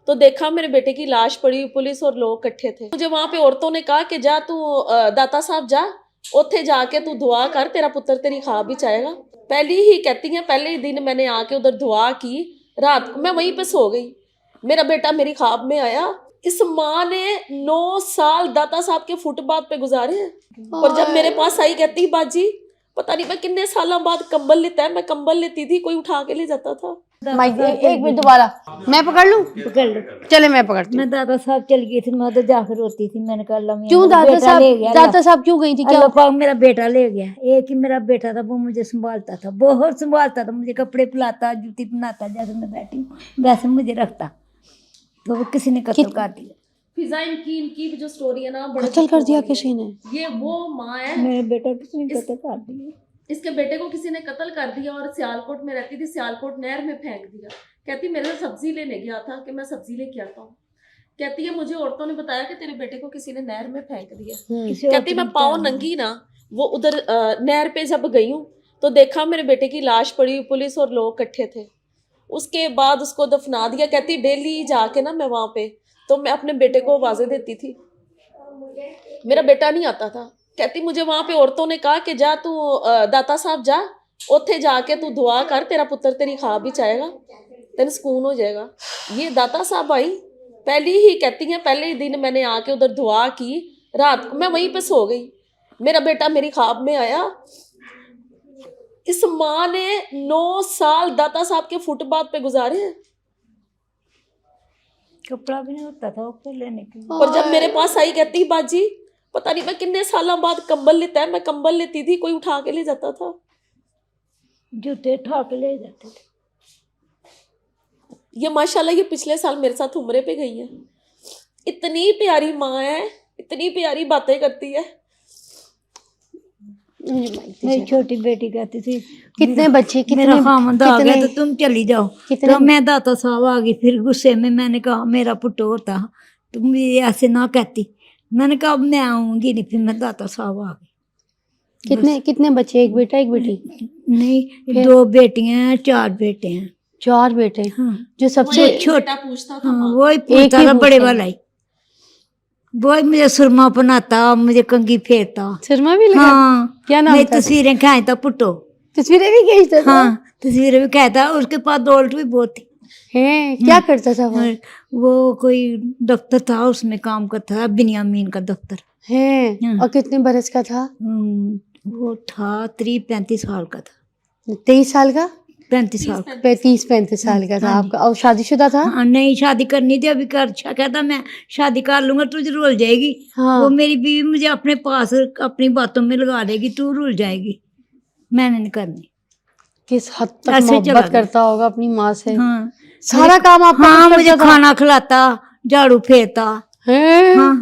तो देखा मेरे बेटे की लाश पड़ी हुई, पुलिस और लोग इकट्ठे थे। मुझे वहां पे औरतों ने कहा कि जा तू दाता साहब जा, उत्थे जाके तू दुआ कर, तेरा पुत्र तेरी ख्वाब भी चाहेगा। पहली ही कहती हैं, पहले ही दिन मैंने आके उधर दुआ की, रात को मैं वहीं पे सो गई, मेरा बेटा मेरी ख्वाब में आया। इस माँ ने 9 साल दाता साहब के फुटपाथ पे गुजारे हैं। और जब मेरे पास आई कहती बाजी पता नहीं मैं कितने सालों बाद कंबल लेता है, मैं कंबल लेती थी, कोई उठा के ले जाता था। माइक एक मिनट दोबारा मैं पकड़ लूं? पकड़ लो। चले मैं पकड़ती हूँ। मैं दादा साहब चल गई थी, मैं तो जाकर रोती थी। मैंने कहा अल्लाह क्यों दादा साहब क्यों गई थी? क्या अल्लाह पाक मेरा बेटा ले गया। एक ही मेरा बेटा था, वो मुझे संभालता था, बहुत संभालता था, मुझे कपड़े पिलाता, जूती पहनाता, जैसे मैं बैठी हूँ वैसे मुझे रखता। तो वो किसी ने कत्ल कर दिया। फिजा इनकी जो स्टोरी है ना, कत्ल कर दिया किसी ने? ये वो माँ है, मेरे बेटा किसी ने कत्ल कर दिया। इसके बेटे को किसी ने कत्ल कर दिया और सियालकोट में रहती थी, सियालकोट नहर में फेंक दिया। कहती मेरे से सब्जी लेने गया था कि मैं सब्जी लेके आता हूँ। कहती है मुझे औरतों ने बताया कि तेरे बेटे को किसी ने नहर में फेंक दिया। कहती मैं पाँव नंगी ना वो उधर नहर पे जब गई हूँ तो देखा मेरे बेटे की लाश पड़ी हुई, पुलिस और लोग इकट्ठे थे। उसके बाद उसको दफना दिया। कहती डेली जाके ना मैं वहां पे तो मैं अपने बेटे को आवाजें देती थी, मेरा बेटा नहीं आता था। कहती मुझे वहां पे औरतों ने कहा कि जा तू दाता साहब जा, उत्थे जाके तू दुआ कर, तेरा पुत्र तेरी ख्वाब भी चाहेगा, तेन सुकून हो जाएगा। ये दाता साहब आई, पहली ही कहती हैं, पहले ही दिन मैंने आके उधर दुआ की, रात को मैं वहीं पे सो गई, मेरा बेटा मेरी ख्वाब में आया। इस माँ ने 9 साल दाता साहब के फुटपाथ पे गुजारे हैं। कपड़ा भी नहीं होता था ऊपर लेने के लिए। और जब मेरे पास आई कहती बाजी पता नहीं मैं कितने सालों बाद कंबल लेता है, मैं कंबल लेती थी, कोई उठा के ले जाता था। जूते उठा के ले जाते थे। ये माशाल्लाह ये पिछले साल मेरे साथ उम्रे पे गई है। इतनी प्यारी माँ है, इतनी प्यारी बातें करती है। मेरी छोटी बेटी कहती थी कितने बच्चे मेरा खामद आ गया तो तुम चली जाओ। तो मैं दाता साहब आ गई, फिर गुस्से में मैंने कहा मेरा पुट्टो होता तुम मुझे ऐसे ना कहती। मैंने कहा अब मैं आऊंगी नहीं, फिर मैं दाता साहब आ गई। कितने बच्चे? एक बेटा एक बेटी? नहीं 2 बेटियां हैं, 4 बेटे हैं। 4 बेटे? हाँ। जो सबसे छोटा पूछता था हाँ, वही पूछता था बड़े वाला ही, वही मुझे सुरमा पहनाता, मुझे कंघी फेरता। सुरमा भी लगा? हाँ। क्या नाम मेरी था? तस्वीरें खाएता पुट्टो। तस्वीरें भी खींचता था? हाँ तस्वीरें भी कहता। उसके पास दौलत भी बहुत थी। है क्या करता था वो? वो कोई दफ्तर था, उसमें काम करता था, बिनियामीन का दफ्तर है। और कितने बरस का था? वो था 35 साल का था। 23 साल का? 35 साल का। 35 साल का था आपका। और शादीशुदा था? हाँ, नहीं शादी करनी थी अभी कर। कहता मैं शादी कर लूंगा, तुझे रुल जाएगी। हाँ। वो मेरी बीवी मुझे अपने पास अपनी बातों में लगा देगी, तू रुल जाएगी, मैंने नहीं करनी। किस हद तक मोहब्बत करता होगा अपनी माँ से। हाँ। सारा काम आपका हाँ, मुझे खाना खिलाता, झाड़ू फेरता। हाँ,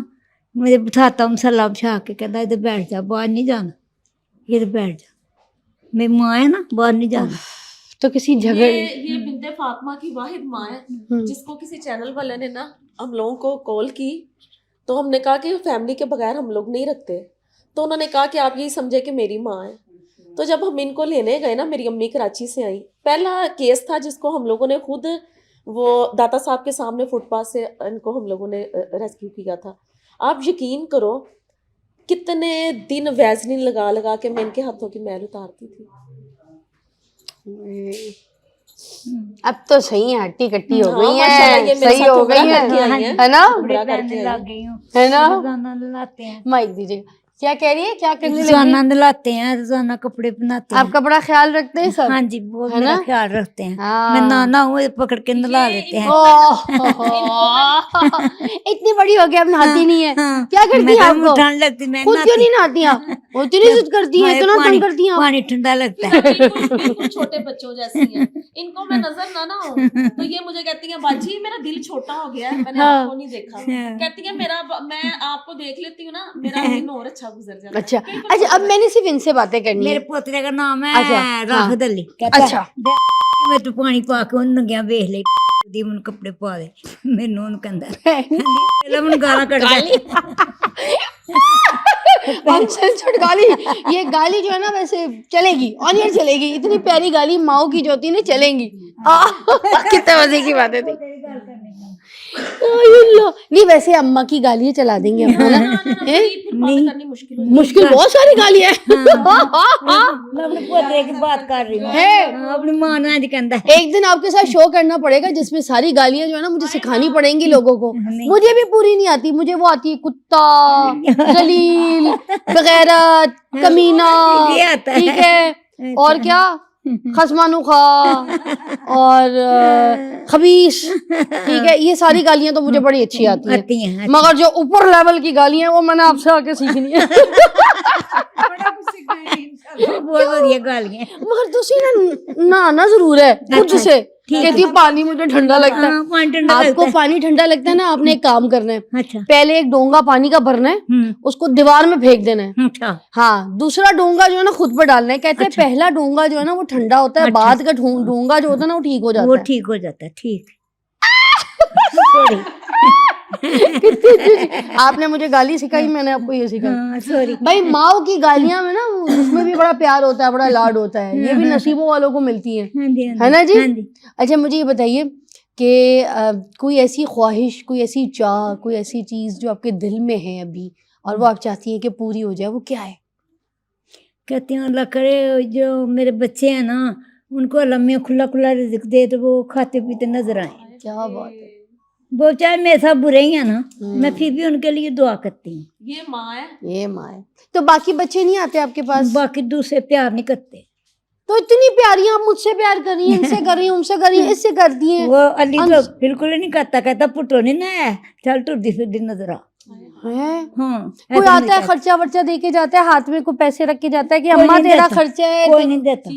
मुझे बिठाता मसाला बिछा के, कहता इधर बैठ जा, बाहर नहीं जाना, इधर बैठ जा, मेरी माँ है ना, बाहर नहीं जाना। तो किसी झगड़े ये बिन्ते फातिमा की वाहिद माँ है जिसको किसी चैनल वाले ने ना हम लोगों को कॉल की, तो हमने कहा कि फैमिली के बगैर हम लोग नहीं रखते। तो उन्होंने कहा कि आप यही समझे कि मेरी माँ है। तो जब हम इनको लेने गए ना, मेरी अम्मी कराची से आई, पहला केस था जिसको हम लोगों ने खुद वो दाता साहब के सामने फुटपाथ से इनको हम लोगों ने रेस्क्यू किया था। आप यकीन करो कितने दिन वैसलीन लगा लगा के मैं इनके हाथों की मैल उतारती थी। अब तो सही है, हट्टी कट्टी हो गई माशाल्लाह ये है, मेरे सही साथ हो उम्रा गई करके आई है ना? उम्रा करके लग आई गई हूँ, है ना? रोजाना लाते हैं। माइक दीजिए। क्या कह रही है? क्या करने लगी? रोजाना दिलाते हैं, रोजाना कपड़े पहनाते हैं। आप कपड़ा ख्याल रखते हैं सब? हाँ जी, वो है मेरा ना? ख्याल रखते हैं। हाँ। मैं नाना हूँ, पकड़ के नला लेते हैं। इतनी बड़ी हो गया अब नहाती नहीं है। हाँ, क्या करती है आपको? ठंड लगती, मैं खुद क्यों नहीं नहाती आप? वो इतनी जिद करती है, इतना तंग करती हैं आप। पानी ठंडा लगता है। बिल्कुल छोटे बच्चों जैसी हैं। इनको मैं नजर ना आऊं तो ये मुझे कहती हैं बाजी मेरा दिल छोटा हो गया है, मैंने आपको नहीं देखा। कहती है मैं आपको देख लेती हूँ ना, मेरा दिन और अच्छा गुजर जाता है। अच्छा अच्छा, अब मैंने सिर्फ इनसे बातें करनी मेरे है। पोतरे का नाम है अच्छा, राहत अली। अच्छा। मैं तो पानी पा के उन नंगिया वेख ले दी, मन कपड़े पा दे, मैनू उन कहंदा मन गाला कढदा। अनसेंसर्ड गाली। ये गाली जो है ना वैसे चलेगी, ऑनियर चलेगी। इतनी प्यारी गाली माओ की जो होती है ना चलेंगी। कितने मजे की बातें थी। नहीं वैसे अम्मा की गालियां चला देंगे अम्मा ना हैं? फिर बात करनी मुश्किल हो मुश्किल बहुत सारी गालियां मैं अपने पोते की बात कर रही हूँ है। हाँ, अपनी माँ ने आज कहता है एक दिन आपके साथ शो करना पड़ेगा जिसमें सारी गालियां जो है ना मुझे सिखानी पड़ेंगी लोगों को। मुझे भी पूरी नहीं आती, मुझे वो आती है कुत्ता, जलील, बगैरत, कमीना, ये आता है। ठीक है, और क्या खसमानु खा और खबीस, ठीक है, ये सारी गालियां तो मुझे बड़ी अच्छी आती आती हैं। हैं मगर जो ऊपर लेवल की गालियां वो मैंने आपसे आके सीखनी है। बहुत बढ़िया गालियाँ मगर तुसी ना नहाना जरूर है खुद से। कहती है पानी मुझे ठंडा लगता है। हाँ, पानी ठंडा आपको लगता है। पानी ठंडा लगता है ना, आपने एक काम करना है, अच्छा पहले एक डोंगा पानी का भरना है, उसको दीवार में फेंक देना है। अच्छा हाँ, दूसरा डोंगा जो है ना खुद पर डालना है। कहते हैं पहला डोंगा जो है ना वो ठंडा होता है, अच्छा। बाद का डोंगा जो होता है ना वो ठीक हो वो जाता है। ठीक हो जाता है ठीक सॉरी कितनी अच्छी- आपने मुझे गाली सिखाई, मैंने आपको ये सिखाई। हाँ सॉरी भाई माओ की गालियां में ना उसमें भी बड़ा प्यार होता है, बड़ा लाड होता है, ये भी नसीबों वालों को मिलती है। हाँ जी है ना जी? हाँ जी अच्छा मुझे ये बताइए कि कोई ऐसी ख्वाहिश, कोई ऐसी चाह, कोई ऐसी चीज़ जो आपके दिल में है अभी और वो आप चाहती हैं कि पूरी हो जाए, वो क्या है? कहती हूँ अल्लाह करे जो मेरे बच्चे हैं ना उनको अल्लाह में खुला खुला रिज़्क दे तो वो खाते पीते नजर आए। क्या बात है। वो चाहे मेरे साथ बुरे ही हैं ना मैं फिर भी उनके लिए दुआ करती हूँ। ये माँ है। ये माँ है। तो बाकी बच्चे नहीं आते आपके पास? बाकी दूसरे प्यार नहीं करते। तो इतनी प्यारी आप मुझसे प्यार कर रही हैं, इनसे कर रही हैं, उनसे कर रही हैं, इससे करती हैं। वो अली तो बिल्कुल ही नहीं करता, कहता पुटो नहीं ना है चल टुरदी फिरदी नजर आ। है? हाँ कोई आता है खर्चा वर्चा दे के जाता है, हाथ में कोई पैसे रख के जाता है कि अम्मा नहीं तेरा देता। खर्चा है? कोई नहीं देता।